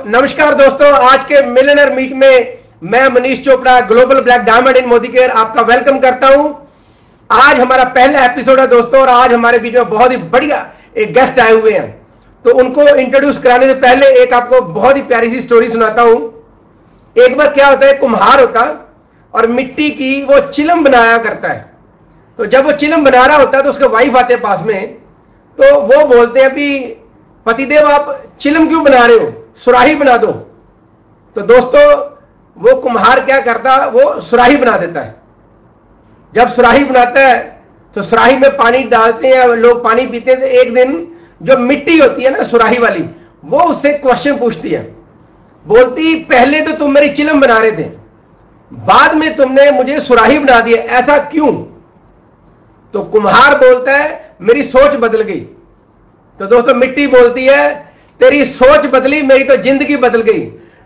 नमस्कार दोस्तों, आज के मिलियनर मीट में मैं Manish Chopra global black diamond इन मोदी केयर आपका वेलकम करता हूं। आज हमारा पहला एपिसोड है दोस्तों, और आज हमारे बीच में बहुत ही बढ़िया एक गेस्ट आए हुए हैं। तो उनको इंट्रोड्यूस कराने से पहले एक आपको बहुत ही प्यारी सी स्टोरी सुनाता हूं। एक बार क्या होता है, कुम्हार होता और मिट्टी की वो चिलम बनाया करता है। तो जब वो चिलम बना रहा होता है तो उसके वाइफ आते हैं पास में, तो वो बोलते हैं अभी पतिदेव आप चिलम क्यों बना रहे हो, सुराही बना दो। तो दोस्तों वो कुम्हार क्या करता, वो सुराही बना देता है। जब सुराही बनाता है तो सुराही में पानी डालते हैं, लोग पानी पीते हैं। तो एक दिन जो मिट्टी होती है ना सुराही वाली, वो उससे क्वेश्चन पूछती है, बोलती पहले तो तुम मेरी चिलम बना रहे थे, बाद में तुमने मुझे सुराही बना दिया, ऐसा क्यों। तो कुम्हार बोलता है मेरी सोच बदल गई। तो दोस्तों मिट्टी बोलती है तेरी सोच बदली, मेरी तो जिंदगी बदल गई।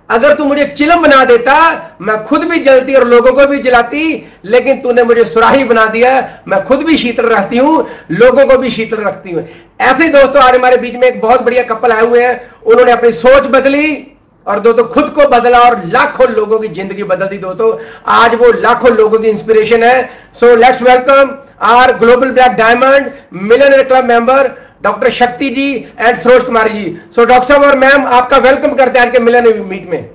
अगर तू मुझे चिलम बना देता मैं खुद भी जलती और लोगों को भी जलाती, लेकिन तूने मुझे सुराही बना दिया, मैं खुद भी शीतल रहती हूं, लोगों को भी शीतल रखती हूं। ऐसे दोस्तों आज हमारे बीच में एक बहुत बढ़िया कपल आए हुए हैं। उन्होंने अपनी सोच बदली और दोस्तों खुद को बदला और लाखों लोगों की जिंदगी बदल दी। दोस्तों आज वो लाखों लोगों की इंस्पिरेशन है। So let's welcome our global black diamond millionaire club member doctor Shakti ji and Saroj Kumari ji. So doctor साहब और मैम आपका वेलकम करते हैं आज के मिलियनेयर मीट में।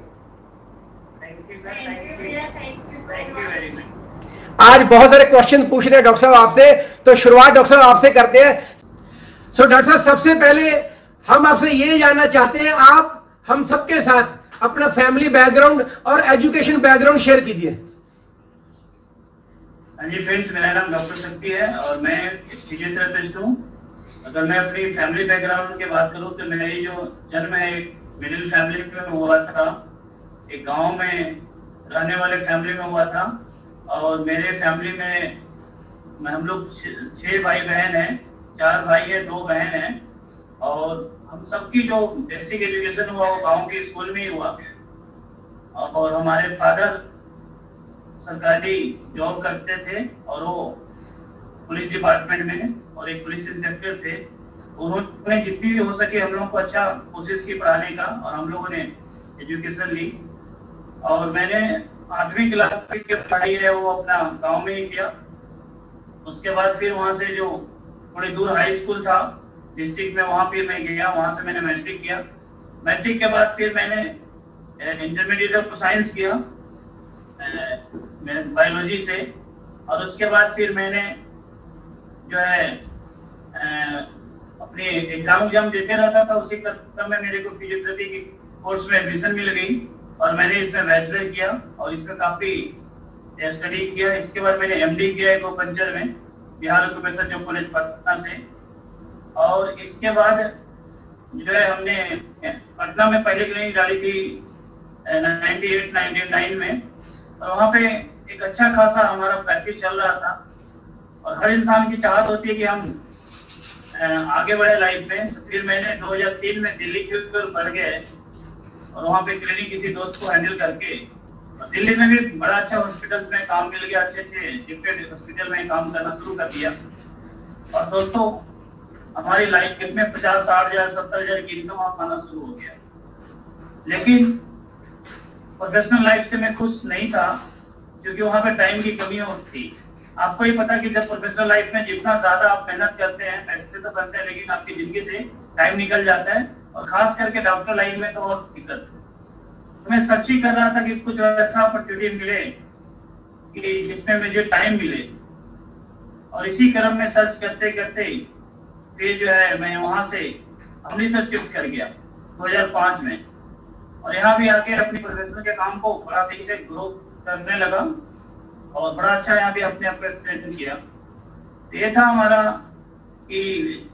आज बहुत सारे क्वेश्चन पूछ रहे हैं डॉक्टर साहब आपसे, तो शुरुआत डॉक्टर साहब आपसे करते हैं। सो डॉक्टर साहब सबसे पहले हम आपसे ये जानना चाहते हैं, आप हम सबके साथ अपना फैमिली बैकग्राउंड और एजुकेशन बैकग्राउंड शेयर कीजिए। हाँ जी फ्रेंड्स, मेरा नाम डॉक्टर शक्ति है और मैं फिजियोथेरेपिस्ट हूँ। अगर मैं अपनी फैमिली बैकग्राउंड की बात करूँ तो मेरी जो जन्म है एक मिडिल फैमिली में हुआ था, एक गांव में रहने वाले फैमिली में हुआ था। और मेरे फैमिली में हम लोग 6 भाई बहन हैं, 4 भाई है 2 बहन हैं। और हम सबकी जो बेसिक एजुकेशन हुआ वो गांव के स्कूल में ही हुआ। और हमारे फादर सरकारी जॉब करते थे और वो पुलिस डिपार्टमेंट में और एक पुलिस इंस्पेक्टर थे। उन्होंने जितनी भी हो सके हम लोगों को अच्छा कोशिश की पढ़ाने का और हम लोगों ने एजुकेशन ली। और मैंने 8वीं क्लास तक की पढ़ाई है वो अपना गांव में ही किया। उसके बाद फिर वहां से जो थोड़ी दूर हाई स्कूल था डिस्ट्रिक्ट में, वहां फिर मैं गया, वहां से मैंने मैट्रिक किया। मैट्रिक के बाद फिर मैंने इंटरमीडिएट ऑफ साइंस किया बायोलॉजी से। और उसके बाद फिर मैंने जो है अपने एग्जाम देते रहता था। उसी क्रम में मेरे को फिजियोथेरेपी की कोर्स में एडमिशन मिल गई और मैंने इसमें बैचलर किया और इसमें काफी स्टडी किया। इसके बाद मैंने एमडी किया एक्यूपंक्चर में बिहार ऑक्यूपेशनल जो कॉलेज पटना से। और इसके बाद जो है हमने पटना में पहले क्लिनिक डाली थी 98-99 में, और वहाँ पे एक अच्छा खासा हमारा प्रैक्टिस चल रहा था। और हर इंसान की चाहत होती है कि हम आगे बढ़े लाइफ में। तो फिर मैंने 2003 में दिल्ली के ऊपर बढ़ गए और वहाँ पे क्लिनिक किसी दोस्त को हैंडल करके, और दिल्ली में भी बड़ा अच्छा हॉस्पिटल्स में काम मिल गया, अच्छे डिफरेंट हॉस्पिटल में काम करना शुरू कर दिया। और दोस्तों हमारी लाइफ में 50-60 हजार 70 हजार की इनकम आना शुरू हो गया। लेकिन प्रोफेशनल लाइफ से मैं खुश नहीं था क्योंकि वहां पे टाइम की कमी होती। आपको ही पता कि जब प्रोफेशनल लाइफ में जितना ज्यादा आप मेहनत करते हैं, पैसे तो बनते हैं, लेकिन आपकी जिंदगी से टाइम निकल जाता है। और खास करके डॉक्टर लाइन में तो और दिक्कत। तो मैं सर्च ही कर रहा था कि कुछ ऐसा अपॉर्चुनिटी मिले कि जिसमें मुझे टाइम मिले। और इसी क्रम में सर्च करते करते फिर जो है मैं वहां से अमृतसर शिफ्ट कर गया 2005 में। और यहाँ भी आके अपनी प्रोफेशनल के काम को बड़ा तेजी से ग्रो करने लगा और बड़ा अच्छा यहाँ भी अपने आप को एक्सटेंड किया। ये था हमारा कि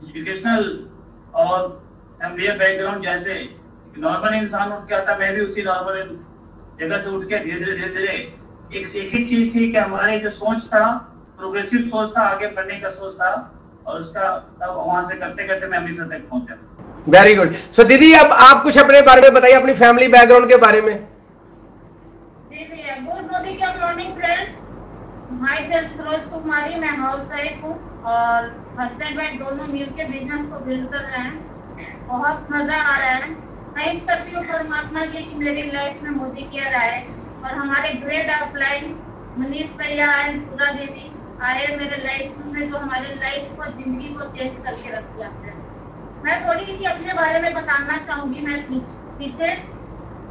एजुकेशनल और फैमिली बैकग्राउंड। जैसे नॉर्मल इंसान उठ के आता, मैं भी उसी नॉर्मल जगह से उठ के धीरे धीरे एक चीज थी कि हमारे जो सोच था, प्रोग्रेसिव सोच था, आगे बढ़ने का सोच था। और उसका तब वहां से करते करते मैं अमृतसर तक पहुंचा। Very good. सो दीदी अब आप कुछ अपने बारे में बताइए, अपनी फैमिली बैकग्राउंड के बारे में। जी भैया, good morning friends. Myself Saroj Kumari, मैं हाउस वाइफ हूँ और हस्बैंड वाइफ दोनों मिलकर बिजनेस को बिल्ड कर रहे हैं। बहुत मजा आ रहा है। थैंक्स करती हूँ परमात्मा की कि मेरी लाइफ में मोदी केयर आए और हमारे ग्रेट अपलाइन मनीष भैया एंड पूरा दीदी आए मेरे लाइफ में, जो हमारे लाइफ को, जिंदगी को चेंज करके रख दिया। मैं थोड़ी सी अपने बारे में बताना चाहूंगी। मैं पीछे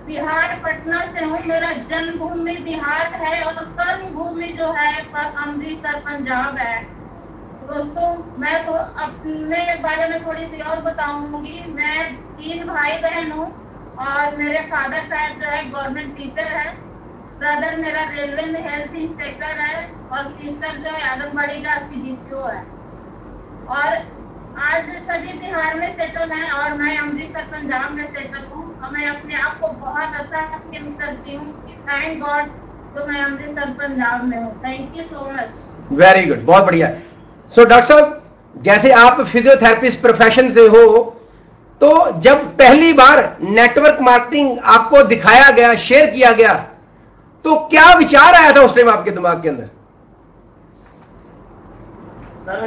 बिहार पटना से हूँ, मेरा जन्मभूमि बिहार है और कर्म भूमि जो है अमृतसर पंजाब है। दोस्तों मैं तो अपने बारे में थोड़ी सी और बताऊंगी। मैं 3 भाई बहन हूँ और मेरे फादर साहब जो है गवर्नमेंट टीचर है, ब्रदर मेरा रेलवे में हेल्थ इंस्पेक्टर है और सिस्टर जो है आंगनबाड़ी का CDPO है। और आज सभी बिहार में सेटल हैं और मैं अमृतसर पंजाब में सेटल हूँ और मैं अपने आप को बहुत अच्छा फील करती हूँ कि थैंक गॉड जो मैं अमृतसर पंजाब में हूँ। Thank you so much. Very good, बहुत बढ़िया। सो डॉक्टर साहब, जैसे आप फिजियोथेरेपिस्ट प्रोफेशन से हो, तो जब पहली बार नेटवर्क मार्केटिंग आपको दिखाया गया, शेयर किया गया, तो क्या विचार आया था उस टाइम आपके दिमाग के अंदर? सर,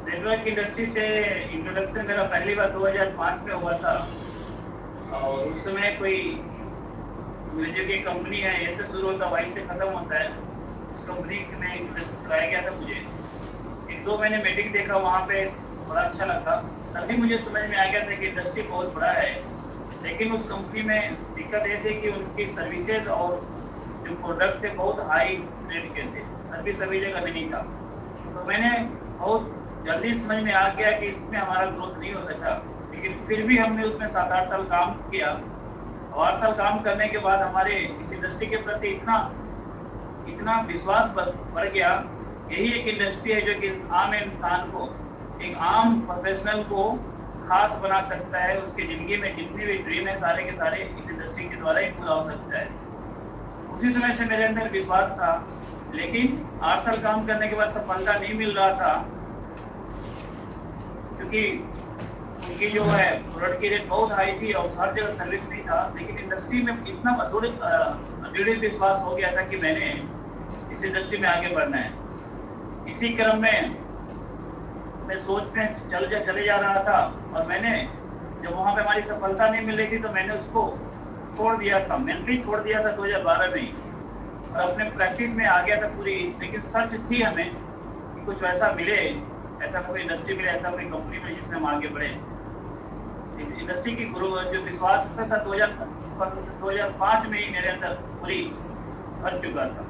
नेटवर्क इंडस्ट्री से इंट्रोडक्शन मेरा पहली बार 2005 में हुआ था और उस समय कोई जो की कंपनी है ऐसे शुरू होता वाई से खत्म होता है, उस कंपनी में इंट्रोडक्शन कराया गया था मुझे। 1-2 महीने मीटिंग देखा वहाँ पे, बड़ा अच्छा लगा। तभी मुझे समझ में आ गया था कि इंडस्ट्री बहुत बड़ा है, लेकिन उस कंपनी में दिक्कत ये थी कि उनकी सर्विसेज और जो प्रोडक्ट थे बहुत हाई रेट के थे, सर्विस सभी जगह भी नहीं था। तो मैंने बहुत जल्दी समझ में आ गया कि इसमें हमारा ग्रोथ नहीं हो सका, लेकिन फिर भी हमने उसमें 7-8 साल काम किया और 8 साल काम करने के बाद हमारे इस इंडस्ट्री के प्रति इतना विश्वास बढ़ गया। यही एक इंडस्ट्री है जो कि आम इंसान को, एक आम प्रोफेशनल को खास बना सकता है। उसकी जिंदगी में जितने भी ड्रीम है सारे के सारे इस इंडस्ट्री के द्वारा ही पूरा हो सकता है। उसी समय से मेरे अंदर विश्वास था, लेकिन 8 साल काम करने के बाद सफलता नहीं मिल रहा था, क्योंकि उनकी जो है प्रोडक्ट की रेट बहुत हाई थी और हर जगह सर्विस नहीं था। लेकिन इंडस्ट्री में इतना दृढ़ विश्वास हो गया था कि मैंने इस इंडस्ट्री में आगे बढ़ना है। इसी क्रम में मैं सोच में चले जा रहा था और मैंने जब वहाँ पे हमारी सफलता नहीं मिल रही थी तो मैंने उसको छोड़ दिया था, मेंटली छोड़ दिया था 2012 में ही, और अपने प्रैक्टिस में आ गया था पूरी। लेकिन सर्च थी हमें कि कुछ वैसा मिले, ऐसा कोई इंडस्ट्री मिले, ऐसा कोई कंपनी मिले जिसमें हम आगे बढ़े। इस इंडस्ट्री की जो विश्वास था सर 2005 में ही मेरे अंदर पूरी भर चुका था।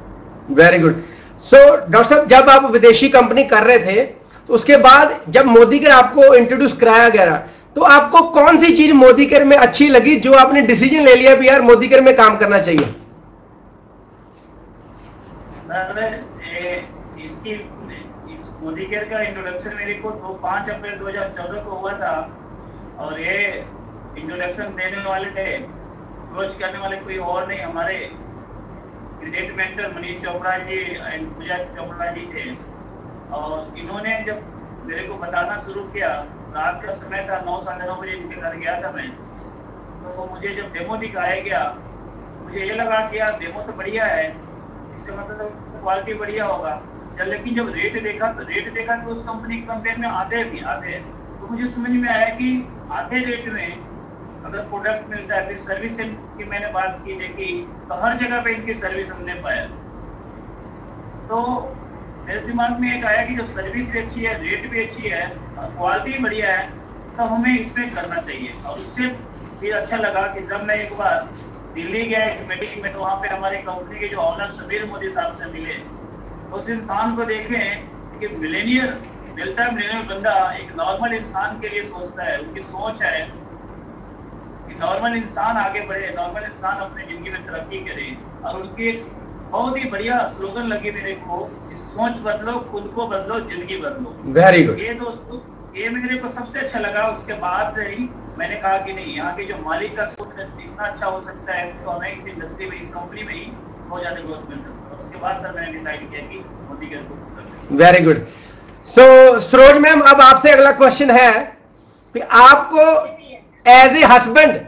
Very good. सो डॉक्टर साहब, जब आप विदेशी कंपनी कर रहे थे तो उसके बाद जब मोदी केयर आपको इंट्रोड्यूस कराया गया, तो आपको कौन सी चीज मोदी केयर में अच्छी लगी जो आपने डिसीजन ले लिया भी यार मोदी केयर में काम करना चाहिए? सर, इस मोदी केयर का इंट्रोडक्शन मेरे को 5 अप्रैल 2014 को हुआ था और ये इंट्रोडक्शन देने वाले थे, अप्रोच करने वाले कोई और नहीं, हमारे great mentor Manish Chopra ji and Pooja Chopra ji थे। और इन्होंने जब मेरे को बताना शुरू किया, रात का समय था, 9-9:30 बजे इनके घर गया था मैं, तो मुझे जब डेमो दिखाया गया मुझे ये लगा कि यार डेमो तो बढ़िया है, इसका मतलब क्वालिटी बढ़िया होगा। लेकिन जब रेट देखा तो उस कंपनी के कंपेयर में आधे तो मुझे समझ में आया कि आधे रेट में अगर प्रोडक्ट मिलता है, फिर सर्विस की मैंने बात की, देखी तो हर जगह पे इनकी सर्विस हमने पाया। तो मेरे दिमाग में एक आया कि जो सर्विस भी अच्छी है, रेट भी अच्छी है और क्वालिटी बढ़िया है, तो हमें इसमें करना चाहिए। और उससे फिर अच्छा लगा कि जब मैं एक बार दिल्ली गया एक मीटिंग में, तो वहाँ पे हमारी कंपनी के जो ऑनर समीर मोदी साहब से मिले, तो उस इंसान को देखें कि मिलेनियर बंदा एक नॉर्मल इंसान के लिए सोचता है, उनकी सोच है कि नॉर्मल इंसान आगे बढ़े, नॉर्मल इंसान अपनी जिंदगी में तरक्की करे। और उनकी एक बहुत ही बढ़िया स्लोगन लगी मेरे को, सोच बदलो, खुद को बदलो, जिंदगी बदलो। Very good. ये दोस्तों, ये मेरे को सबसे अच्छा लगा। उसके बाद से ही मैंने कहा कि नहीं, यहाँ के जो मालिक का सोच इतना अच्छा हो सकता है तो हमें इस इंडस्ट्री में, इस कंपनी में ही बहुत ज्यादा ग्रोथ मिल सकता है। उसके बाद सर मैंने डिसाइड किया कि मोदी केयर को। Very good. So Saroj ma'am, अब आपसे अगला क्वेश्चन है कि आपको एज ए हस्बैंड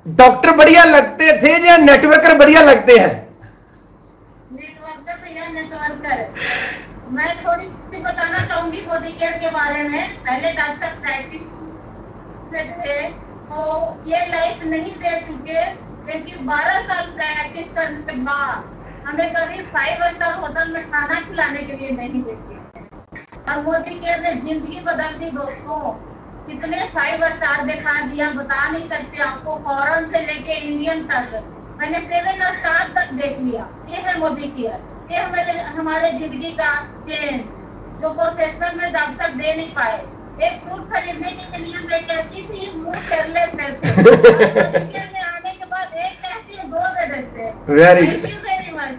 डॉक्टर बढ़िया लगते थे या नेटवर्कर बढ़िया लगते हैं? नेटवर्कर भैया, नेटवर्कर। मैं थोड़ी सी बताना चाहूंगी मोदी केयर के बारे में। पहले डॉक्टर प्रैक्टिस में थे तो ये लाइफ नहीं दे चुके, क्योंकि 12 साल प्रैक्टिस करने के बाद हमें कभी 5 स्टार होटल में खाना खिलाने के लिए नहीं देते। और मोदी केयर ने जिंदगी बदल दी दोस्तों। कितने 5 स्टार दिखा दिया, बता नहीं सकते आपको। फॉरेन से लेके इंडियन तक मैंने 7 स्टार तक देख लिया। ये है मोदी केयर, ये हमारे जिंदगी का चेंज जो प्रोफेशनल में डॉक्टर साहब दे नहीं पाए। एक सूट खरीदने के लिए मैं कहती थी, मुंह फेर लेते थे। मोदी केयर में आने के बाद एक कहती है, 2 दे देते। Very thank you very much.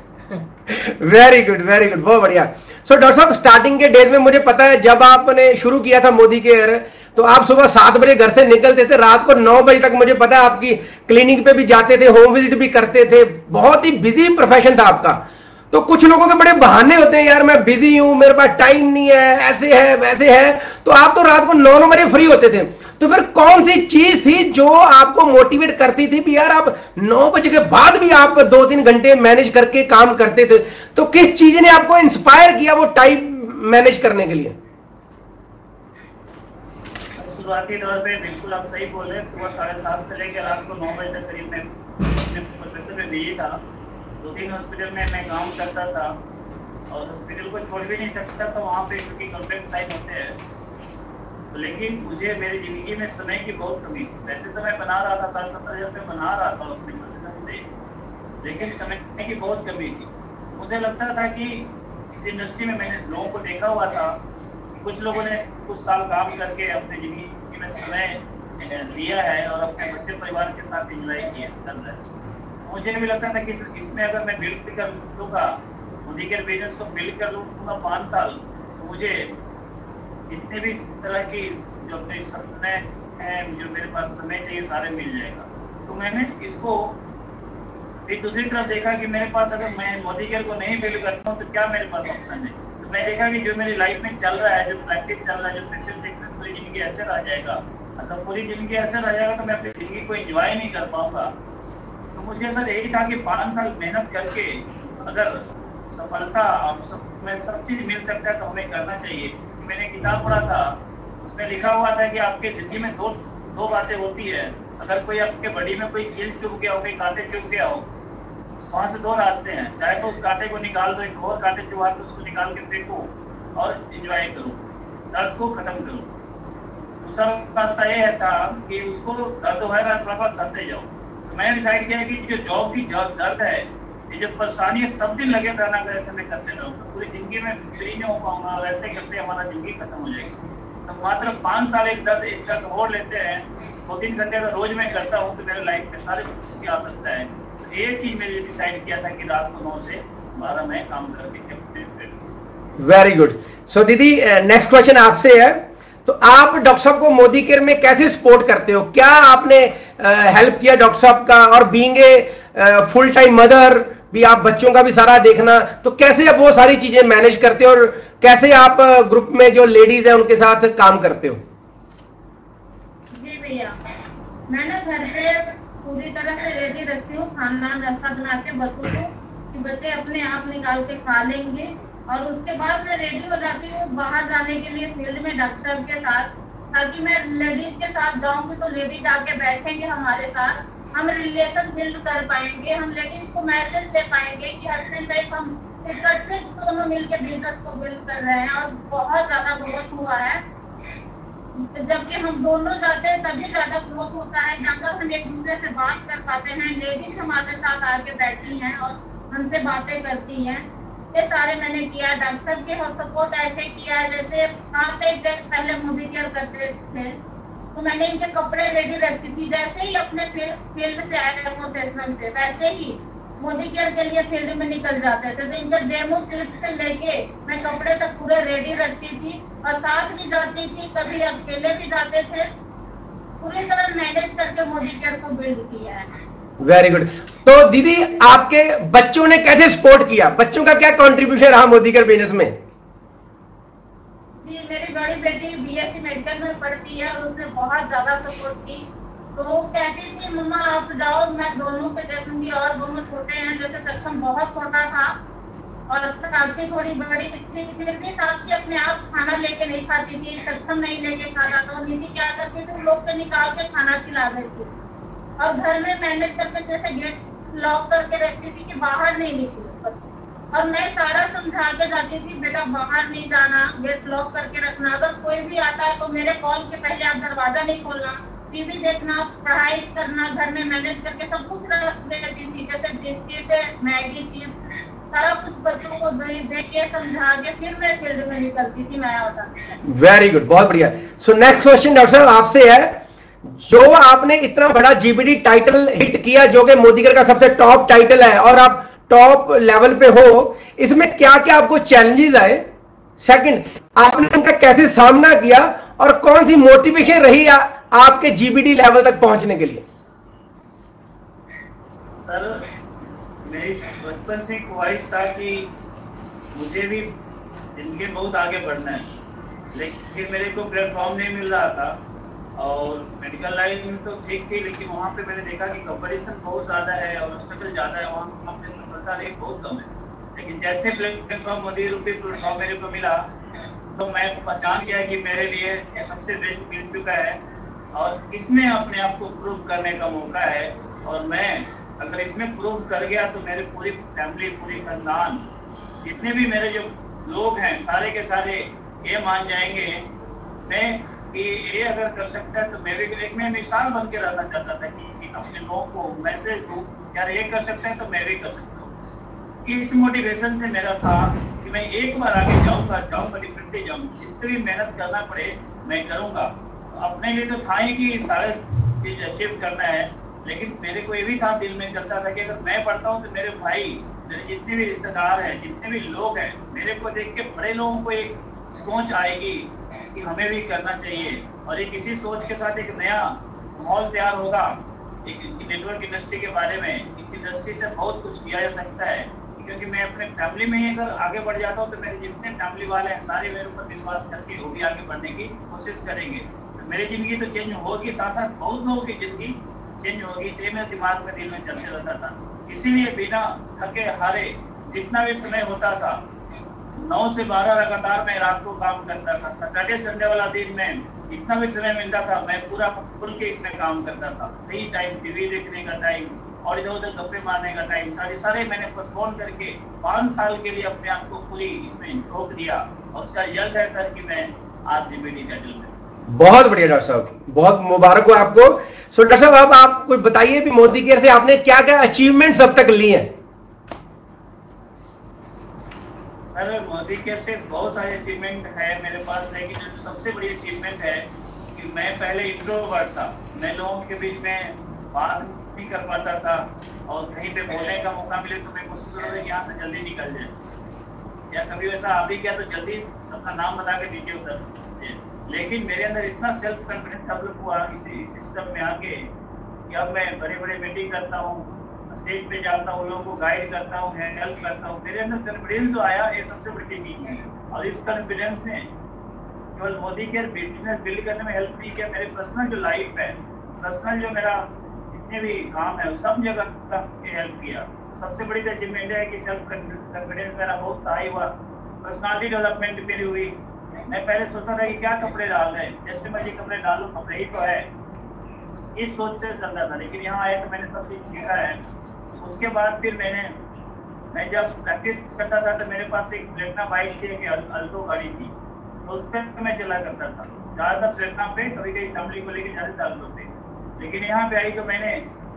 Very good, very good, बहुत बढ़िया। सो डॉक्टर साहब, स्टार्टिंग के डेज में मुझे पता है जब आपने शुरू किया था मोदी केयर, तो आप सुबह 7 बजे घर से निकलते थे, रात को 9 बजे तक मुझे पता है आपकी क्लिनिक पे भी जाते थे, होम विजिट भी करते थे। बहुत ही बिजी प्रोफेशन था आपका। तो कुछ लोगों के बड़े बहाने होते हैं, यार मैं बिजी हूं, मेरे पास टाइम नहीं है, ऐसे है वैसे है। तो आप तो रात को 9 बजे फ्री होते थे। तो फिर कौन सी चीज थी जो आपको मोटिवेट करती थी कि यार आप 9 बजे के बाद भी आप 2-3 घंटे मैनेज करके काम करते थे? तो किस चीज ने आपको इंस्पायर किया वो टाइम मैनेज करने के लिए? शुरुआती दौर पे बिल्कुल आप सही बोल रहे हैं। सुबह 7:30 से लेकर रात को 9 बजे तक करीब मैं अपने प्रोफेशन में बिजी था। 2-3 हॉस्पिटल में मैं काम करता था और हॉस्पिटल को छोड़ भी नहीं सकता था वहाँ पे, क्योंकि कॉन्ट्रैक्ट साइन होते हैं। तो लेकिन मुझे मेरी जिंदगी में समय की बहुत कमी थी। वैसे तो मैं बना रहा था 60-70 हज़ार बना रहा था अपने प्रोफेशन से, लेकिन समय की बहुत कमी थी। मुझे लगता था कि इस इंडस्ट्री में मैंने लोगों को देखा हुआ था, कुछ लोगों ने कुछ साल काम करके अपनी जिंदगी में समय लिया है और अपने बच्चे परिवार के साथ एंजॉय किया कर रहे हैं। मुझे भी लगता था कि इसमें अगर मैं बिल्ड कर लूँगा, मोदी केयर बिजनेस को बिल्ड कर लूँगा 5 साल, तो मुझे जितने भी तरह की जो अपने सपने हैं, जो मेरे पास समय चाहिए, सारे मिल जाएगा। तो मैंने इसको फिर दूसरी तरफ देखा कि मेरे पास अगर मैं मोदी केयर को नहीं बिल्ड करता हूँ तो क्या मेरे पास ऑप्शन है। तो मैं देखा कि जो मेरी लाइफ में चल रहा है, जो प्रैक्टिस चल रहा है, जो पेशेंट देखने पूरी जिंदगी ऐसे रह जाएगा, सब पूरी जिंदगी ऐसे रह जाएगा तो मैं अपनी जिंदगी को एंजॉय नहीं कर पाऊंगा। तो मुझे सर यही था कि 5 साल मेहनत करके अगर सफलता और सब चीज मिल सकता है तो हमें करना चाहिए। मैंने किताब पढ़ा था, उसमें लिखा हुआ था कि आपके जिंदगी में दो बातें होती है। अगर कोई आपके बॉडी में कोई कील चुभ गया हो, कोई कांटे चुभ गया हो, वहां से 2 रास्ते हैं। चाहे तो उस कांटे को निकाल दो, एक और कांटे चुभा के उसको निकाल के फेंको और एंजॉय करो, दर्द को खत्म करो। दूसरा रास्ता ये था कि उसको दर्द हो रहा है, थोड़ा सहते जाओ। तो मैंने डिसाइड किया कि जो जॉब की दर्द है, ये जो परेशानी है, सब दिन लगे रहना, अगर ऐसे में करते रहो तो पूरी जिंदगी में फ्री नहीं हो पाऊंगा और ऐसे करते हमारा जिंदगी खत्म हो जाएगी। तो मात्र 5 साल एक दर्द और लेते हैं, 2-3 घंटे अगर रोज मैं करता हूँ तो मेरे लाइफ में सारे कुछ आ सकता है। तो ये चीज मैंने डिसाइड किया था कि रात को 9 से 12 में काम करके। Very good. सो दीदी, नेक्स्ट क्वेश्चन आपसे है। तो आप डॉक्टर साहब को मोदी केयर में कैसे सपोर्ट करते हो? क्या आपने हेल्प किया डॉक्टर साहब का? और being a full time mother भी, आप बच्चों का भी सारा देखना, तो कैसे आप वो सारी चीजें मैनेज करते हो और कैसे आप ग्रुप में जो लेडीज है उनके साथ काम करते हो? जी भैया, मैं ना घर पे पूरी तरह से रेडी रखती हूँ खाना नाश्ता बना के बच्चों को, कि बच्चे अपने आप निकाल के खा लेंगे। और उसके बाद मैं रेडी हो जाती हूँ बाहर जाने के लिए फील्ड में डॉक्टर साहब के साथ, ताकि मैं लेडीज के साथ जाऊंगी तो लेडीज आके बैठेंगे हमारे साथ, हम रिलेशन बिल्ड कर पाएंगे, हम लेडीज को मैसेज दे पाएंगे कि हस्बैंड वाइफ हम इकट्ठे दोनों मिलकर बिजनेस को बिल्ड कर रहे हैं। और बहुत ज्यादा ग्रोथ हुआ है, जबकि हम दोनों जाते हैं तभी ज्यादा ग्रोथ होता है, ज्यादा हम एक दूसरे से बात कर पाते हैं। लेडीज हमारे साथ आके बैठी हैं और हमसे बातें करती हैं। ये सारे मैंने किया डॉक्टर साहब के, और सपोर्ट ऐसे किया है जैसे आप एक जगह पहले मोदी केयर करते थे तो मैंने इनके कपड़े रेडी रखती थी। जैसे ही अपने फील्ड से आए प्रोफेशनल से, वैसे ही मोदी केयर के लिए फील्ड में निकल जाते थे। तो इनके डेमो क्लिप से लेके मैं कपड़े तक पूरे रेडी रखती थी और साथ भी जाती थी, कभी अकेले भी जाते थे। पूरी तरह मैनेज करके मोदी केयर को बिल्ड किया है। Very good. तो दीदी, आपके बच्चों ने कैसे सपोर्ट किया? बच्चों का क्या कंट्रीब्यूशन रहा मोदी केयर बिजनेस में? जी, मेरी बड़ी बेटी बीएससी मेडिकल में पढ़ती है और उसने बहुत ज्यादा सपोर्ट की। तो वो कहती थी मम्मा आप जाओ, मैं दोनों को देखूंगी। और दोनों छोटे हैं, जैसे सक्षम बहुत छोटा था और साक्षी थोड़ी बड़ी थी, फिर भी साक्षी अपने आप खाना लेके नहीं खाती थी, सक्षम नहीं लेके खाता था। तो नीति क्या करती थी, लोग के निकाल के खाना खिला देती और घर में मैनेज करके जैसे गेट लॉक करके रखती थी कि बाहर नहीं निकले। और मैं सारा समझा के जाती थी, बेटा बाहर नहीं जाना, गेट लॉक करके रखना, अगर कोई भी आता है तो मेरे कॉल के पहले आप दरवाजा नहीं खोलना, टीवी देखना, पढ़ाई करना, घर में मैनेज करके सब कुछ रख देती थी, जैसे बिस्किट, मैगी, चिप्स, सारा कुछ बच्चों को दे के समझा के फिर मैं फील्ड में निकलती थी। मैं वेरी गुड, बहुत बढ़िया। सो नेक्स्ट क्वेश्चन डॉक्टर साहब आपसे है, जो आपने इतना बड़ा जीबीडी टाइटल हिट किया जो कि मोदीकर का सबसे टॉप टाइटल है और आप टॉप लेवल पे हो, इसमें क्या क्या आपको चैलेंजेस आए? सेकंड, आपने उनका कैसे सामना किया और कौन सी मोटिवेशन रही आपके जीबीडी लेवल तक पहुंचने के लिए? सर, मेरी बचपन से ख्वाहिश था कि मुझे भी जिंदगी बहुत आगे बढ़ना है, लेकिन मेरे को प्लेटफॉर्म नहीं मिल रहा था। और मेडिकल लाइन में तो ठीक थी, लेकिन वहाँ पे मैंने देखा कि कंपटीशन बहुत ज़्यादा है और ऑब्स्टेकल ज़्यादा है, वहाँ अपने सफलता रेट बहुत कम है। लेकिन जैसे प्लेटफॉर्म मोदी रूपी प्लेटफॉर्म मेरे को मिला तो मैं पहचान गया कि मेरे लिए ये सबसे बेस्ट मिल चुका है और इसमें अपने आप को प्रूव करने का मौका है। और मैं अगर इसमें प्रूव कर गया तो मेरे पूरी फैमिली, पूरी खानदान, जितने भी मेरे जो लोग हैं सारे के सारे ये मान जाएंगे मैं कि ये अगर कर सकता है तो मैं भी एक मैं मिसाल बन के रहना चाहता था कि अपने लोगों को मैसेज दूं, यार ये कर सकते हैं तो मैं भी कर सकता हूँ। इस मोटिवेशन से मेरा था कि मैं एक बार आगे जाऊंगा डिफरेंटली जाऊंगा, जितनी भी मेहनत करना पड़े मैं करूंगा। अपने लिए तो था ही कि सारे चीज अचीव करना है, लेकिन मेरे को ये भी था, दिल में चलता था कि अगर मैं पढ़ता हूँ तो मेरे भाई, मेरे जितने भी रिश्तेदार हैं, जितने भी लोग हैं, मेरे को देख के बड़े लोगों को एक सोच आएगी कि हमें भी करना चाहिए। और एक इसी सोच के साथ एक नया माहौल तैयार होगा एक नेटवर्क इंडस्ट्री के बारे में। इस इंडस्ट्री से बहुत कुछ किया जा सकता है, क्योंकि मैं अपने फैमिली में ही अगर आगे बढ़ जाता हूँ तो मेरे जितने फैमिली वाले हैं सारे मेरे ऊपर विश्वास करके वो भी आगे बढ़ने की कोशिश करेंगे। तो मेरी जिंदगी तो चेंज होगी, साथ साथ बहुत लोगों की जिंदगी चेंज होगी। तो मेरे दिमाग में, दिल में चलते रहता था। इसीलिए बिना थके हारे जितना भी समय होता था, 9 से 12 लगातार मैं रात को काम करता था। सैटरडे संडे वाला दिन में जितना भी समय मिलता था मैं पूरा खुल के इसमें काम करता था। यही टाइम टीवी देखने का टाइम और इधर उधर गप्पे मारने का टाइम सारे मैंने पोस्टपोन करके 5 साल के लिए अपने आप को पूरी इसमें झोंक दिया। और उसका रिजल्ट है सर कि मैं आज जीबीडी टाइटल में। बहुत बढ़िया डॉक्टर साहब, बहुत मुबारक हो आपको। सो डॉक्टर साहब आप कुछ बताइए भी मोदी केयर से आपने क्या क्या अचीवमेंट्स अब तक लिए हैं? सर, मोदी केयर से बहुत सारे अचीवमेंट है मेरे पास, लेकिन जो सबसे बड़ी अचीवमेंट है कि मैं पहले इंट्रोवर्ट था। मैं लोगों के बीच में बात नहीं कर पाता था और कहीं पे बोलने का मौका मिले तो मैं कोशिश करूँगा कि यहाँ से जल्दी निकल जाए, या कभी वैसा आ भी गया तो जल्दी अपना नाम बता के नीचे उतर। लेकिन मेरे अंदर इतना सेल्फ कॉन्फिडेंस डेवलप हुआ इस सिस्टम में आके कि अब मैं बड़े बड़े मीटिंग करता हूँ, स्टेज पे जाता हूँ, लोगों को गाइड करता हूँ, हेल्प करता हूँ। मेरे अंदर कॉन्फिडेंस जो आया, ये सबसे बड़ी चीज है। और इस कॉन्फिडेंस ने केवल मोदी केयर बिजनेस बिल्ड करने में हेल्प नहीं किया, मेरे पर्सनल जो लाइफ है, पर्सनल जो मेरा जितने भी काम है, सब जगह हेल्प किया। सबसे बड़ी अचीवमेंट है कि सेल्फ कॉन्फिडेंस मेरा बहुत हाई हुआ। पर्सनालिटी डेवलपमेंट मेरी हुई। मैं पहले सोचता था कि क्या कपड़े डाल रहे हैं, जैसे मर्जी कपड़े डालो, कपड़े ही तो है, इस सोच से चलता था। लेकिन यहाँ आया तो मैंने सब चीज सीखा है। उसके बाद फिर मैं जब प्रैक्टिस करता था तो मेरे पास एक प्लेटिना बाइक थी, एक अल्टो गाड़ी थी, तो उस पर मैं चला करता था ज़्यादातर प्लेटिना पे, कभी कभी फैमिली को लेकर जाते थे अल्टो पे। लेकिन यहाँ पे आई तो मैंने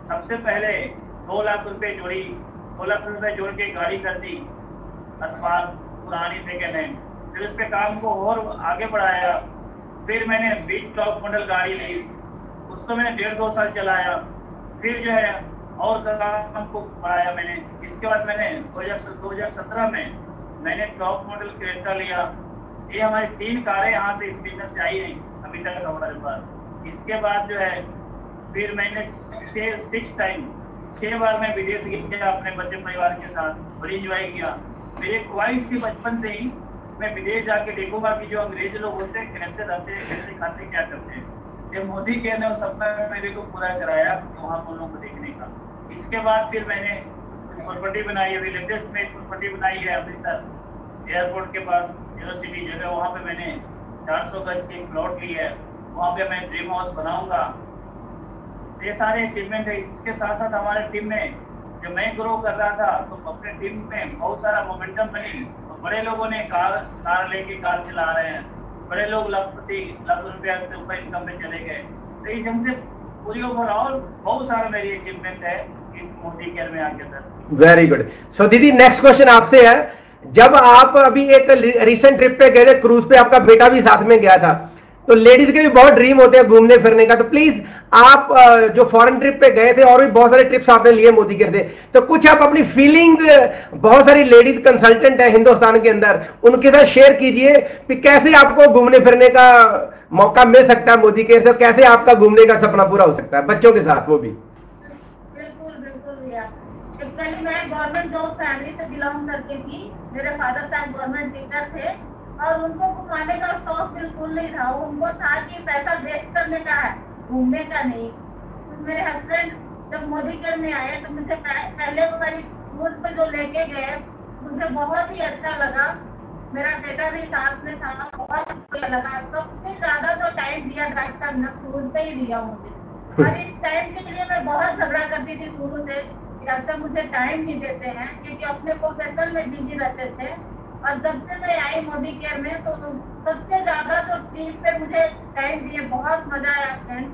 सबसे पहले 2 लाख रुपए जोड़ी, 2 लाख रुपए जोड़ के गाड़ी कर दी अस्पाल पुरानी सेकेंड हैंड। फिर उस पे काम को और आगे बढ़ाया। फिर मैंने बिग टॉप मॉडल गाड़ी ली, उसको मैंने 1.5-2 साल चलाया। फिर जो है और काम को बढ़ाया मैंने। इसके बाद मैंने 2017 में मैंने टॉप मॉडल क्रेटा लिया। ये हमारी 3 कारें यहाँ से इस बिजनेस से आई हैं अभी तक हमारे पास। इसके बाद जो है फिर मैंने 6 बार मैं विदेश गया अपने बच्चे परिवार के साथ, बड़ी इंजॉय किया। मेरी ख्वाहिश थी बचपन से ही मैं विदेश जाके देखूंगा कि जो अंग्रेज लोग होते हैं कैसे रहते हैं, कैसे खाते, क्या करते हैं। ये मोदी केयर ने वो सपना मेरे को पूरा कराया वहाँ पर लोगों को देखने का। इसके बाद फिर मैंने प्रॉपर्टी बनाई, अभी लेटेस्ट में प्रॉपर्टी बनाई है अमृतसर एयरपोर्ट के पास, यूनिवर्सिटी जगह, वहाँ पे मैंने 400 गज की प्लॉट ली है, वहाँ पे मैं ड्रीम हाउस बनाऊंगा। ये सारे अचीवमेंट है। इसके साथ साथ हमारे टीम में जब मैं ग्रो कर रहा था तो अपने टीम में बहुत सारा मोमेंटम बनी। बड़े लोगों ने कार लेके कार चला रहे हैं, बड़े लोग लाख रुपया से ऊपर इनकम में चले गए। तो इस ढंग से पूरी ओवरऑल बहुत सारा मेरी अचीवमेंट है इस मोदी केयर में आके सर। Very good. सो दीदी नेक्स्ट क्वेश्चन आपसे है, जब आप अभी एक रिसेंट ट्रिप पे गए थे क्रूज पे, आपका बेटा भी साथ में गया था, तो लेडीज के भी बहुत ड्रीम होते हैं घूमने फिरने का, तो प्लीज आप जो फॉरेन ट्रिप पे गए थे और भी बहुत सारे ट्रिप्स आपने लिए मोदी केयर से, तो कुछ आप अपनी फीलिंग बहुत सारी लेडीज कंसल्टेंट है हिंदुस्तान के अंदर, उनके साथ शेयर कीजिए कि कैसे आपको घूमने फिरने का मौका मिल सकता है मोदी केयर से, कैसे आपका घूमने का सपना पूरा हो सकता है बच्चों के साथ वो भी। बिल्कुल बिल्कुल भैया। एक्चुअली मैं गवर्नमेंट जॉब फैमिली से बिलोंग करती थी। मेरे फादर साहब गवर्नमेंट टीचर थे और उनको घुमाने का शौक बिल्कुल नहीं था। उनको था कि पैसा वेस्ट करने का है, घूमने का नहीं। मेरे हस्बैंड जब मोदी केयर में आए तो मुझे पहले बारी क्रूज पे जो लेके गए मुझे बहुत ही अच्छा लगा। मेरा बेटा भी साथ में था, बहुत अच्छा लगा। सबसे ज्यादा जो टाइम दिया ड्राइवर साहब ने क्रूज पे ही दिया मुझे। और इस टाइम के लिए मैं बहुत झगड़ा करती थी शुरू से कि अच्छा मुझे टाइम नहीं देते हैं, क्योंकि अपने प्रोफेशन में बिजी रहते थे। और जब से मैं आई मोदी केयर में तो सबसे ज्यादा जो ट्रिप पे मुझे टाइम दिए, बहुत मजा आया फ्रेंड्स।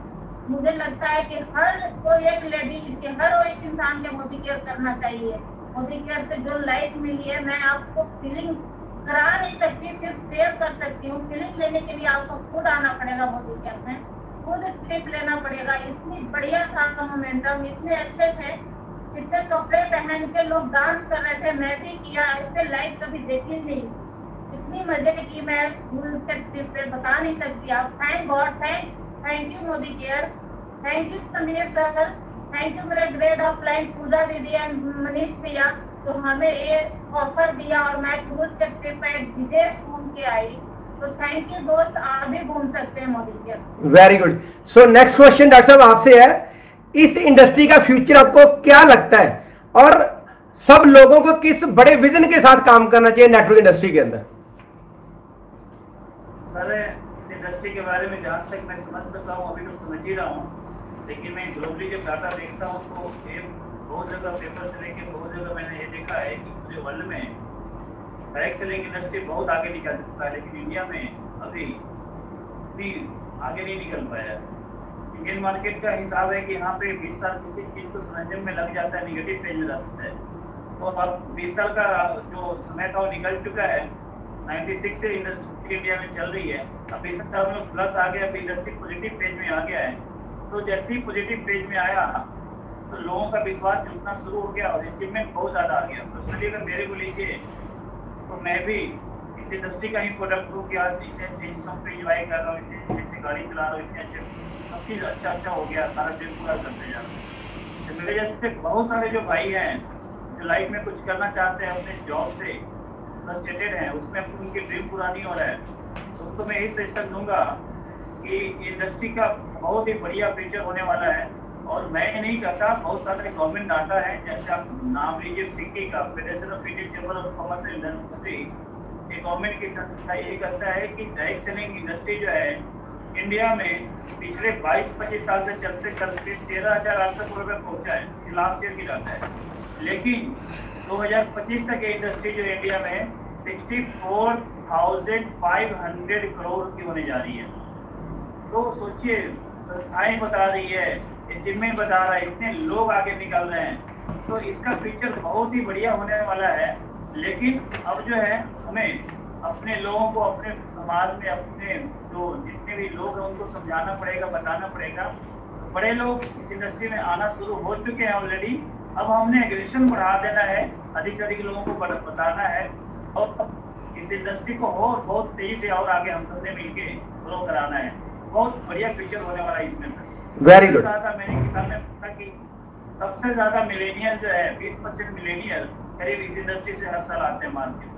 मुझे लगता है कि हर कोई एक लेडीज के, हर एक इंसान के मोदी केयर करना चाहिए। मोदी केयर से जो लाइफ मिली है, मैं आपको फीलिंग करा नहीं सकती, सिर्फ शेयर कर सकती हूँ। फीलिंग लेने के लिए आपको खुद आना पड़ेगा मोदी केयर में, खुद ट्रिप लेना पड़ेगा। इतनी बढ़िया था मोमेंटम, इतने अच्छे थे, इतने कपड़े पहन के लोग डांस कर रहे थे, मैं भी किया। ऐसे लाइव कभी देखी नहीं, इतनी मजे की मैं उसके ट्रिप पे बता नहीं सकती। आप thank God, thank you Modi care, thank you Sameer sir, thank you मेरे ग्रेड ऑफ लाइन पूजा दीदी एंड मनीष भैया, तो हमें ये ऑफर दिया और मैं क्रूज के ट्रिप पे विदेश घूम के आई। तो थैंक यू दोस्त, आप भी घूम सकते हैं Modi care. Very good. So next question doctor साहब आपसे है, इस इंडस्ट्री का फ्यूचर आपको क्या लगता है और सब लोगों को किस बड़े विजन के साथ काम करना चाहिए नेटवर्क इंडस्ट्री के अंदर? सर इस इंडस्ट्री के बारे में जहाँ तक मैं समझ सकता हूँ अभी तो समझ ही रहा हूँ, लेकिन मैं ग्लोबली जब डाटा देखता हूँ तो बहुत जगह पेपर से लेके बहुत जगह मैंने ये देखा है कि पूरे वर्ल्ड में डायरेक्ट सेलिंग इंडस्ट्री बहुत आगे निकल चुका है, लेकिन इंडिया में अभी इतनी आगे नहीं निकल पाया। इंडियन मार्केट का हिसाब है कि यहाँ पे 20 साल किसी चीज को समझने में लग जाता है, निगेटिव फेज में रहता है। तो अब 20 साल का जो समय था वो निकल चुका है। 96 से इंडस्ट्री इंडिया में चल रही है, अब 20 साल में प्लस आ गया, अब इंडस्ट्री पॉजिटिव फेज में आ गया है। तो जैसे ही पॉजिटिव फेज में आया तो लोगों का विश्वास जुटना शुरू हो गया और अचीवमेंट बहुत ज्यादा आ गया। पर्सनली अगर मेरे को लीजिए तो मैं भी इस इंडस्ट्री का ही प्रोडक्ट हूँ कि आज इतने अच्छे इनकम पे इंजॉय कर रहा हूँ, इतने अच्छे गाड़ी चला रहा हूँ, इतने अच्छे सब चीज़ अच्छा हो गया, सारा ड्रीम पूरा करते जा रहा हूँ। तो मेरे जैसे बहुत सारे जो भाई हैं जो लाइफ में कुछ करना चाहते हैं, अपने जॉब से फ्रस्ट्रेटेड हैं, उसमें उनकी ड्रीम पूरा नहीं हो रहा है, तो उनको मैं यही सजेशन दूंगा कि इंडस्ट्री का बहुत ही बढ़िया फ्यूचर होने वाला है। और मैं नहीं कहता, बहुत सारे गवर्नमेंट डाटा है, जैसे आप नाम लीजिए फिक्की का, federation of Indian chamber of commerce and industry, ये गवर्नमेंट की संस्था ये कहता है कि डायरेक्ट सेलिंग इंडस्ट्री जो है इंडिया में पिछले 22-25 साल से चलते करते 13,800 करोड़ रुपये पहुंचा है, लास्ट ईयर की डाटा है। लेकिन 2025 तक ये इंडस्ट्री जो इंडिया में 64,500 करोड़ की होने जा रही है। तो सोचिए, संस्थाएं बता रही है, अचीवमेंट बता रहा है, इतने लोग आगे निकल रहे हैं, तो इसका फ्यूचर बहुत ही बढ़िया होने वाला है। लेकिन अब जो है हमें अपने लोगों को, अपने समाज में अपने जो जितने भी लोग हैं उनको समझाना पड़ेगा, बताना पड़ेगा। बड़े लोग इस इंडस्ट्री में आना शुरू हो चुके हैं ऑलरेडी, अब हमने एग्रेशन बढ़ा देना है, अधिक से अधिक लोगों को बताना है और इस इंडस्ट्री को और बहुत तेजी से और आगे हम सबने मिलके ग्रो कराना है। बहुत बढ़िया फ्यूचर होने वाला है इसमें सर। Very good. मैंने किताब में पढ़ा कि सबसे ज्यादा मिलेनियल जो है 20% मिलेनियल करीब इस इंडस्ट्री से हर साल आते हैं मार्केट।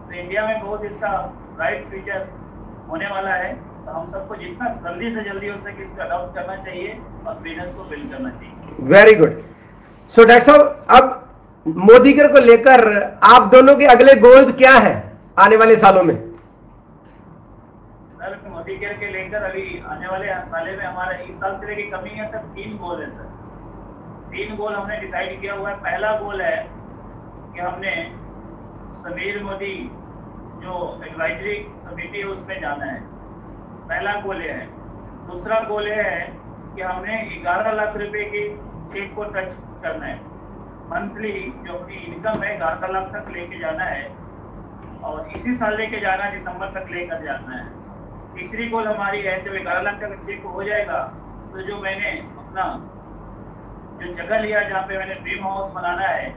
तो इंडिया में बहुत इसका ब्राइट फ्यूचर होने वाला है, तो हम सबको जितना जल्दी से जल्दी हो सके इसको अडॉप्ट करना चाहिए और बिजनेस को बिल्ड करना चाहिए। Very good. सो डॉक्टर साहब, अब मोदी केयर को लेकर आप दोनों के अगले गोल्स क्या हैं आने वाले सालों में? सर मोदी केयर के लेकर अभी आने वाले साले में हमारा इस साल से लेकर कमिंग ईयर तक 3 गोल है सर। 3 गोल हमने डिसाइड किया हुआ है। पहला गोल है कि हमने समीर मोदी जो एडवाइजरी कमेटी है उसमें जाना है, पहला गोल ये है। दूसरा गोल ये है कि हमने 11 लाख रुपए की चेक को टच करना है। मंथली जो अपनी इनकम है 11 लाख तक लेके जाना है और इसी साल लेके जाना है, दिसंबर तक लेकर जाना है। तीसरी गोल हमारी है जब 11 लाख तक चेक हो जाएगा तो जो मैंने अपना जो जगह लिया जहाँ पे मैंने ड्रीम हाउस बनाना है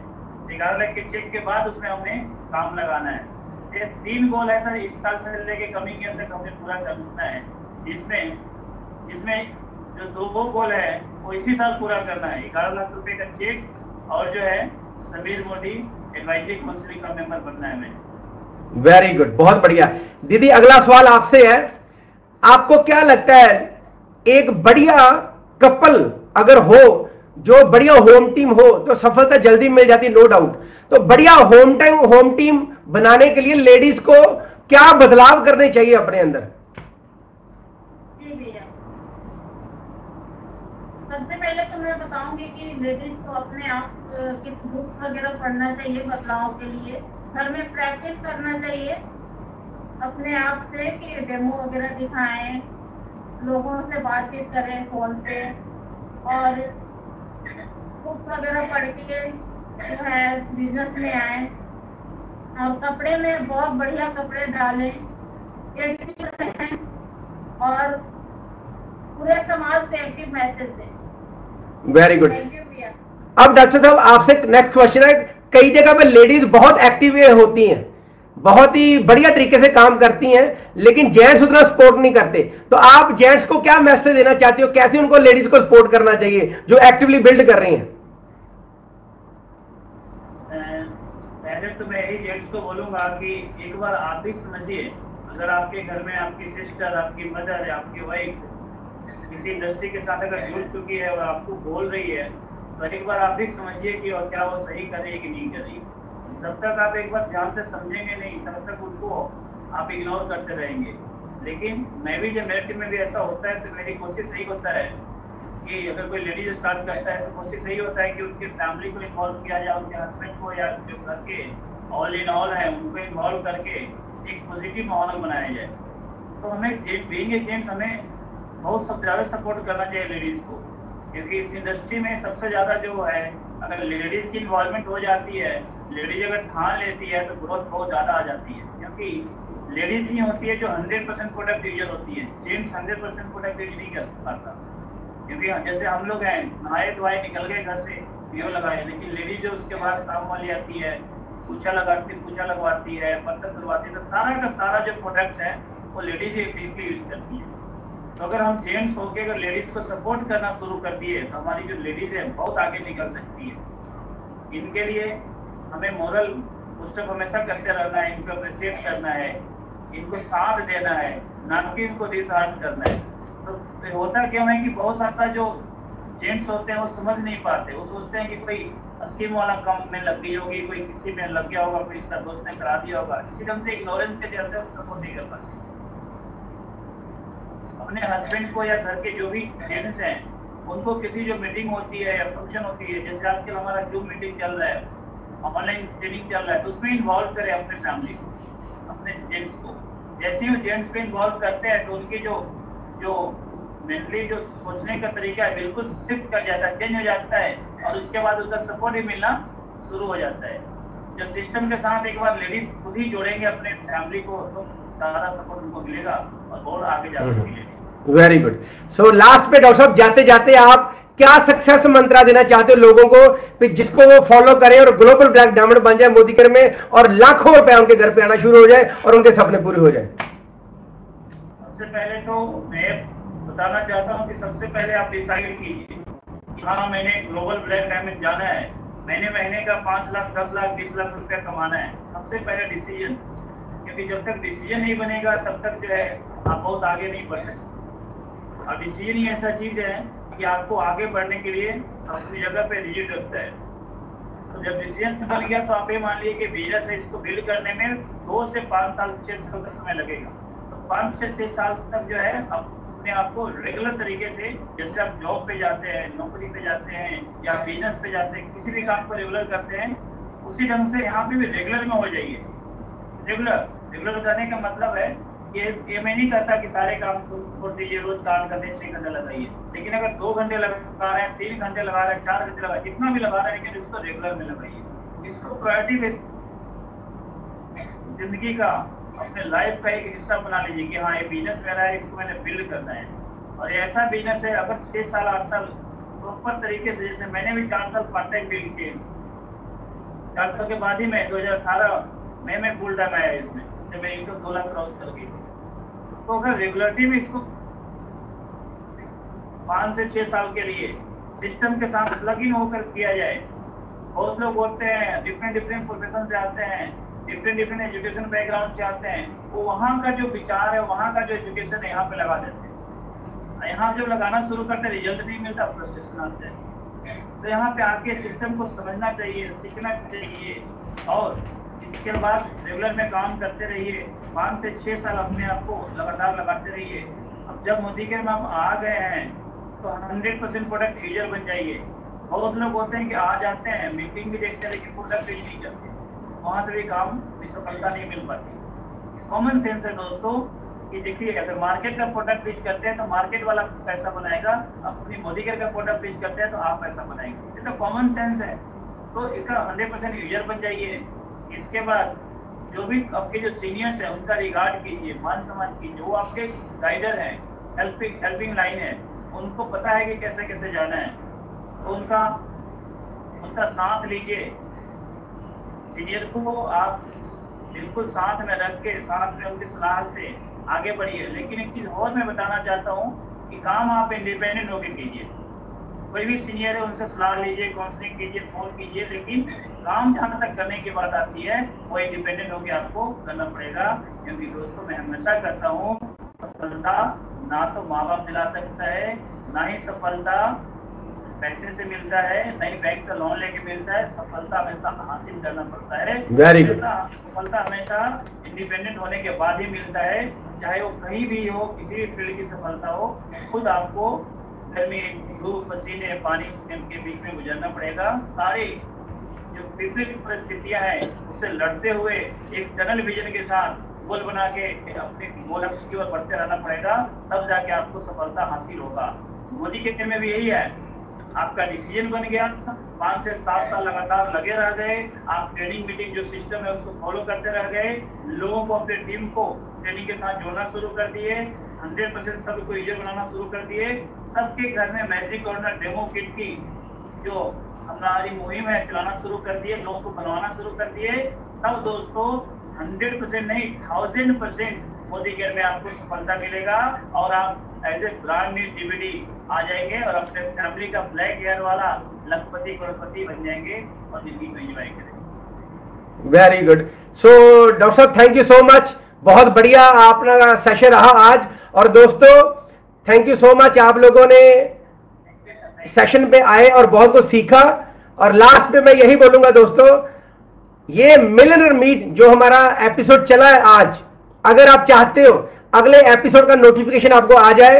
11 लाख के चेक के बाद उसमें हमने काम लगाना है। ये 3 गोल है सर, इस साल से लेके कमिंग ईयर तक हमने पूरा करना है, जिसमें जो 2 गोल है वो इसी साल पूरा करना है। 11 लाख रुपए का चेक और जो है समीर मोदी एडवाइजरी काउंसिल का मेंबर बनना है मैंने। वेरी गुड, बहुत बढ़िया। दीदी अगला सवाल आपसे है, आपको क्या लगता है एक बढ़िया कपल अगर हो, जो बढ़िया होम टीम हो तो सफलता जल्दी मिल जाती, नो डाउट। तो बढ़िया होम टीम बनाने के लिए लेडीज को क्या बदलाव करने चाहिए अपने अंदर? जी भैया, सबसे पहले तो मैं बताऊंगी कि लेडीज को अपने आप की बुक्स वगैरह पढ़ना चाहिए बदलाव के लिए, घर में प्रैक्टिस करना चाहिए अपने आप से कि डेमो वगैरह दिखाएं, लोगों से बातचीत करें फोन पे और बुक्स वगैरह पढ़ के जो है बिजनेस में आए और कपड़े में बहुत बढ़िया कपड़े डालें, एक्टिव रहें और पूरे समाज को एक्टिव मैसेज दें। Very good. थैंक यू भैया। अब डॉक्टर साहब आपसे नेक्स्ट क्वेश्चन है, कई जगह पे लेडीज बहुत एक्टिव होती हैं, बहुत ही बढ़िया तरीके से काम करती हैं, लेकिन जेंट्स उतना सपोर्ट नहीं करते, तो आप जेंट्स को क्या मैसेज देना चाहते हो, कैसे उनको लेडीज को सपोर्ट करना चाहिए जो एक्टिवली बिल्ड कर रही हैं? पहले तो मैं यही जेंट्स को बोलूंगा कि एक बार आप भी समझिए, अगर आपके घर में आपकी सिस्टर, आपकी मदर, आपकी वाइफ किसी इंडस्ट्री के साथ अगर जुड़ चुकी है और आपको बोल रही है तो एक बार आप भी समझिए कि और क्या वो सही कर रही है कि नहीं कर रही। जब तक आप एक बार ध्यान से समझेंगे नहीं तब तक उनको आप इग्नोर करते रहेंगे। लेकिन मैं भी जब मेरे टीम में भी ऐसा होता है तो मेरी कोशिश यही होता है कि अगर कोई लेडीज स्टार्ट करता है तो कोशिश यही होता है कि उनके फैमिली को इन्वॉल्व किया जाए, उनके हस्बैंड को या जो घर के ऑल इन ऑल है उनको इन्वॉल्व करके एक पॉजिटिव माहौल बनाया जाए। तो हमें बीइंग ए जेंट्स हमें बहुत सब ज़्यादा सपोर्ट करना चाहिए लेडीज़ को, क्योंकि इस इंडस्ट्री में सबसे ज़्यादा जो है अगर लेडीज़ की इन्वॉल्वमेंट हो जाती है, लेडीज अगर ठान लेती है तो ग्रोथ बहुत ज़्यादा आ जाती है। क्योंकि लेडीज ही होती है जो 100% प्रोडक्ट यूजर होती है, जेंट्स 100% प्रोडक्ट यूज नहीं कर पाता। क्योंकि जैसे हम लोग हैं नहाए धोए निकल गए घर से पीओ लगाए, लेकिन लेडीज जो उसके बाद काम वाली आती है, पूछा लगवाती है, बर्तन धुलवाती है, तो सारा का सारा जो प्रोडक्ट्स है वो लेडीज ही डीपली यूज करती है। तो अगर हम जेंट्स होके अगर लेडीज को सपोर्ट करना शुरू कर दिए तो हमारी जो लेडीज है बहुत आगे निकल सकती है। इनके लिए हमें मोरल पुस्टअप हमेशा करते रहना है, इनको अप्रिशिएट करना है, इनको साथ देना है, ना कि इनको डिसहार्ट करना है। तो होता क्यों है कि बहुत सारा जो जेंट्स होते हैं वो समझ नहीं पाते, वो सोचते हैं कि कोई स्कीम वाला काम में लग गई होगी, कोई किसी में लग गया होगा, कोई इसका दोस्त ने करा दिया होगा, इसी ढंग से इग्नोरेंस के चलते वो सपोर्ट नहीं कर पाते। अपने हस्बैंड को या घर के जो भी जेंट्स हैं उनको किसी जो मीटिंग होती है या फंक्शन होती है, जैसे आजकल हमारा जूम मीटिंग चल रहा है, ऑनलाइन ट्रेनिंग चल रहा है, तो उसमें इन्वॉल्व करें अपने फैमिली को, अपने जेंट्स को। जैसे ही जेंट्स को इन्वॉल्व करते हैं तो उनकी जो मेंटली जो सोचने का तरीका है बिल्कुल शिफ्ट कर जाता है, चेंज हो जाता है, और उसके बाद उसका सपोर्ट ही मिलना शुरू हो जाता है। जब सिस्टम के साथ एक बार लेडीज खुद ही जोड़ेंगे अपने फैमिली को तो सारा सपोर्ट उनको मिलेगा और बहुत आगे जा सकेंगे। Very good. सो लास्ट पे डॉक्टर साहब जाते जाते आप क्या सक्सेस मंत्रा देना चाहते हो लोगों को, जिसको वो फॉलो करें और ग्लोबल ब्लैक डायमंड बन जाए मोदी केयर में और लाखों रुपए उनके घर पे आना शुरू हो जाए और उनके सपने पूरे हो जाए? सबसे पहले तो मैं बताना चाहता हूँ कि सबसे पहले आप डिसाइड कीजिए कि हाँ मैंने ग्लोबल ब्लैक डायमंड जाना है, मैंने महीने का 5 लाख 10 लाख 20 लाख रुपया कमाना है। सबसे पहले डिसीजन, क्योंकि जब तक डिसीजन नहीं बनेगा तब तक जो है आप बहुत आगे नहीं बढ़ सकते। और डिसीजन ही ऐसा चीज है कि आपको आगे बढ़ने के लिए अपनी जगह पे रिजिड रखता है। तो जब डिसीजन बन गया तो आप ये मान लीजिए कि बिजनेस है, इसको बिल्ड करने में 2 से 5 साल 6 साल का समय लगेगा। तो 5-6 साल तक जो है अपने आप को रेगुलर तरीके से, जैसे आप जॉब पे जाते हैं, नौकरी पे जाते हैं या बिजनेस पे जाते हैं, किसी भी काम को रेगुलर करते हैं, उसी ढंग से यहाँ पे भी रेगुलर में हो जाइए। रेगुलर करने का मतलब है ये मैं नहीं कहता कि सारे काम छोड़ दीजिए, रोज काम करते 6 घंटे लगाइए, लेकिन अगर 2 घंटे लगा रहे हैं, 3 घंटे लगा रहे हैं, 4 घंटे लगा रहे हैं, जितना भी लगा रहे हैं, लेकिन इसको रेगुलर में लगाइए। इसको प्रायोरिटी बेस्ड जिंदगी का, अपने लाइफ का एक हिस्सा बना लीजिए कि हाँ ये बिजनेस मेरा है, इसको मैंने बिल्ड करना है। और ऐसा बिजनेस है, अगर 6 साल 8 साल प्रॉपर तरीके से, जैसे मैंने भी 4 साल पार्ट टाइम बिल्ड किए, 4 साल के बाद ही मैं 2018 में मैं फुल टाइम आया इसमें, जब मेरी इनकम 2 लाख क्रॉस कर गई। तो अगर रेगुलरिटी में इसको 5 से 6 साल के लिए सिस्टम के साथ प्लग इन होकर किया जाए। बहुत लोग होते हैं डिफरेंट प्रोफेशन से आते हैं, डिफरेंट एजुकेशन बैकग्राउंड से आते हैं, वो वहाँ का जो विचार है, वहाँ का जो एजुकेशन है, यहाँ पे लगा देते हैं। यहाँ जब लगाना शुरू करते रिजल्ट नहीं मिलता, फ्रस्ट्रेशन आते हैं। तो यहाँ पे आके सिस्टम को समझना चाहिए, सीखना चाहिए, और इसके बाद रेगुलर में काम करते रहिए। 5 से 6 साल अपने आप को लगातार लगाते रहिए। अब जब मोदी केयर में आप आ गए हैं तो 100% प्रोडक्ट यूजर बन जाइए। बहुत लोग होते हैं कि आ जाते हैं, मीटिंग भी देखते हैं, लेकिन प्रोडक्ट यूज नहीं करते, वहां से भी काम में सफलता नहीं मिल पाती। कॉमन सेंस है दोस्तों कि देखिए, अगर मार्केट का प्रोडक्ट यूज करते हैं तो मार्केट वाला पैसा बनाएगा, अपनी मोदी केयर का प्रोडक्ट यूज करते हैं तो आप पैसा बनाएंगे। ये तो कॉमन सेंस है। तो इसका 100% यूजर बन जाइए। इसके बाद जो भी आपके जो सीनियर्स हैं उनका रिगार्ड कीजिए, मान सम्मान कीजिए। वो आपके गाइडर हैं, हेल्पिंग लाइन है, उनको पता है कि कैसे कैसे जाना है, तो उनका साथ लीजिए। सीनियर को आप बिल्कुल साथ में रख के, साथ में उनकी सलाह से आगे बढ़िए। लेकिन एक चीज और मैं बताना चाहता हूँ कि काम आप इंडिपेंडेंट होकर कीजिए। कोई भी सीनियर है उनसे सलाह लीजिए, काउंसलिंग कीजिए, फोन कीजिए, लेकिन काम जहाँ तक करने की बात आती है वो इंडिपेंडेंट होकर आपको करना पड़ेगा। क्योंकि दोस्तों मैं हमेशा कहता हूँ, सफलता ना तो माँ बाप दिला सकता है, ना ही सफलता पैसे से मिलता है, ना ही बैंक से लोन लेके मिलता है। सफलता हमेशा हासिल करना पड़ता है। सफलता हमेशा इंडिपेंडेंट होने के बाद ही मिलता है, चाहे वो कहीं भी हो, किसी भी फील्ड की सफलता हो। खुद आपको गर्मी, धूप, पसीने, पानी के बीच में गुजरना पड़ेगा। सारी जो विपरीत परिस्थितियां हैं उससे लड़ते हुए एक टनल विजन के साथ गोल बना के अपने गोल लक्ष्य की ओर बढ़ते रहना पड़ेगा, तब जाके आपको सफलता हासिल होगा। मोदी के केयर में भी यही है। आपका डिसीजन बन गया, 5 से 7 साल लगातार लगे रह गए, आप ट्रेनिंग मीटिंग जो सिस्टम है उसको फॉलो करते रह गए, लोगों को, अपने टीम को ट्रेनिंग के साथ जोड़ना शुरू कर दिए, 100% सबको यूजर बनाना शुरू कर दिए। सबके घर में मैजिक कॉर्नर डेमो किट की जो हमारी मुहिम है चलाना शुरू कर दिए, लोगों को बनवाना शुरू कर दिए। तब दोस्तों 100% नहीं 1000% मोदी केयर में आपको सफलता मिलेगा और आप as a brand new GBD आ जाएंगे और अपने फैमिली का ब्लैक हेयर वाला लखपति करोड़पति बन जाएंगे और जिंदगी को एंजॉय करेंगे। Very good. सो डॉक्टर साहब थैंक यू सो मच, बहुत बढ़िया आपका सेशन रहा आज। और दोस्तों थैंक यू सो मच, आप लोगों ने सेशन पे आए और बहुत कुछ सीखा। और लास्ट में मैं यही बोलूंगा दोस्तों, ये मिलियनेयर मीट जो हमारा एपिसोड चला है आज, अगर आप चाहते हो अगले एपिसोड का नोटिफिकेशन आपको आ जाए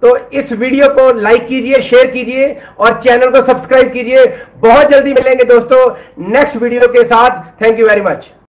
तो इस वीडियो को लाइक कीजिए, शेयर कीजिए और चैनल को सब्सक्राइब कीजिए। बहुत जल्दी मिलेंगे दोस्तों नेक्स्ट वीडियो के साथ। Thank you very much.